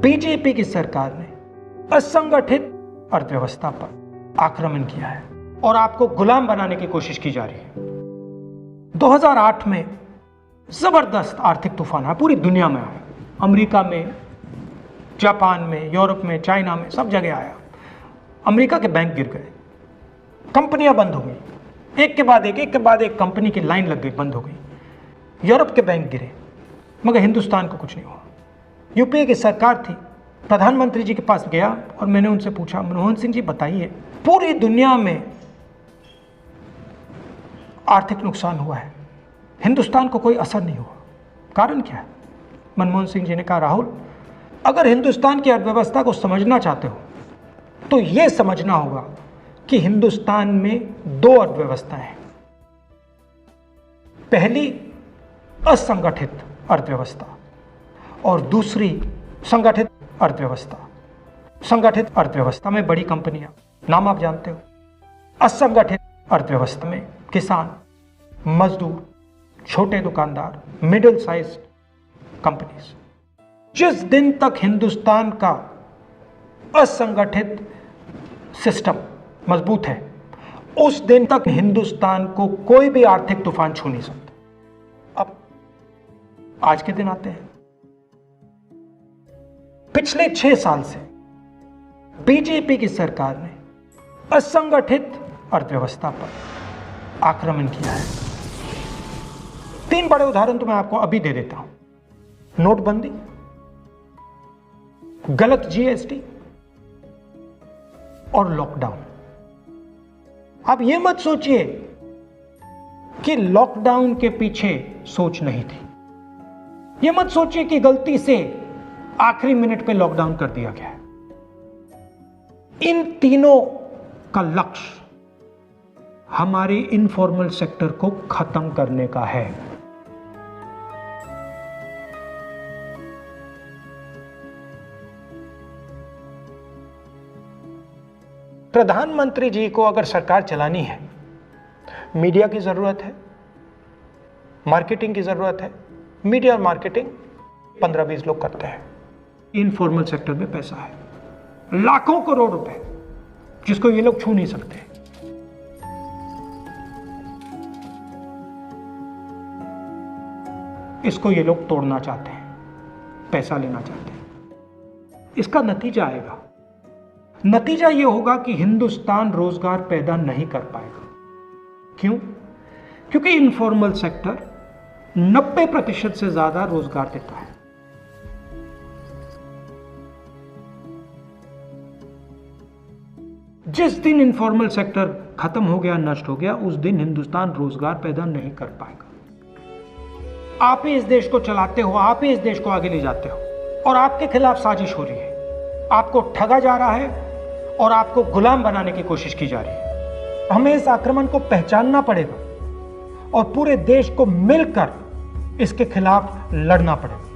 BJP की सरकार ने असंगठित अर्थव्यवस्था पर आक्रमण किया है और आपको गुलाम बनाने की कोशिश की जा रही है। 2008 में जबरदस्त आर्थिक तूफान आया, पूरी दुनिया में आया, अमेरिका में, जापान में, यूरोप में, चाइना में, सब जगह आया। अमेरिका के बैंक गिर गए, कंपनियां बंद हो गई, एक के बाद एक कंपनी की लाइन लग गई, बंद हो गई। यूरोप के बैंक गिरे, मगर हिंदुस्तान को कुछ नहीं हुआ। यूपीए की सरकार थी, प्रधानमंत्री जी के पास गया और मैंने उनसे पूछा, मनमोहन सिंह जी बताइए, पूरी दुनिया में आर्थिक नुकसान हुआ है, हिंदुस्तान को कोई असर नहीं हुआ, कारण क्या है? मनमोहन सिंह जी ने कहा, राहुल, अगर हिंदुस्तान की अर्थव्यवस्था को समझना चाहते हो तो यह समझना होगा कि हिंदुस्तान में दो अर्थव्यवस्थाएं हैं। पहली असंगठित अर्थव्यवस्था और दूसरी संगठित अर्थव्यवस्था। संगठित अर्थव्यवस्था में बड़ी कंपनियां, नाम आप जानते हो। असंगठित अर्थव्यवस्था में किसान, मजदूर, छोटे दुकानदार, मिडिल साइज कंपनीज। जिस दिन तक हिंदुस्तान का असंगठित सिस्टम मजबूत है, उस दिन तक हिंदुस्तान को कोई भी आर्थिक तूफान छू नहीं सकता। अब आज के दिन आते हैं। पिछले 6 साल से बीजेपी की सरकार ने असंगठित अर्थव्यवस्था पर आक्रमण किया है। 3 बड़े उदाहरण तो मैं आपको अभी दे देता हूं। नोटबंदी, गलत जीएसटी और लॉकडाउन। आप यह मत सोचिए कि लॉकडाउन के पीछे सोच नहीं थी। यह मत सोचिए कि गलती से आखिरी मिनट पे लॉकडाउन कर दिया गया है। इन तीनों का लक्ष्य हमारे इनफॉर्मल सेक्टर को खत्म करने का है। प्रधानमंत्री जी को अगर सरकार चलानी है, मीडिया की जरूरत है, मार्केटिंग की जरूरत है। मीडिया और मार्केटिंग 15-20 लोग करते हैं। इनफॉर्मल सेक्टर में पैसा है, लाखों करोड़ रुपए, जिसको ये लोग छू नहीं सकते। इसको ये लोग तोड़ना चाहते हैं, पैसा लेना चाहते हैं। इसका नतीजा आएगा। नतीजा यह होगा कि हिंदुस्तान रोजगार पैदा नहीं कर पाएगा। क्यों? क्योंकि इनफॉर्मल सेक्टर 90% से ज्यादा रोजगार देता है। जिस दिन इनफॉर्मल सेक्टर खत्म हो गया, नष्ट हो गया, उस दिन हिंदुस्तान रोजगार पैदा नहीं कर पाएगा। आप ही इस देश को चलाते हो, आप ही इस देश को आगे ले जाते हो, और आपके खिलाफ साजिश हो रही है। आपको ठगा जा रहा है और आपको गुलाम बनाने की कोशिश की जा रही है। हमें इस आक्रमण को पहचानना पड़ेगा और पूरे देश को मिलकर इसके खिलाफ लड़ना पड़ेगा।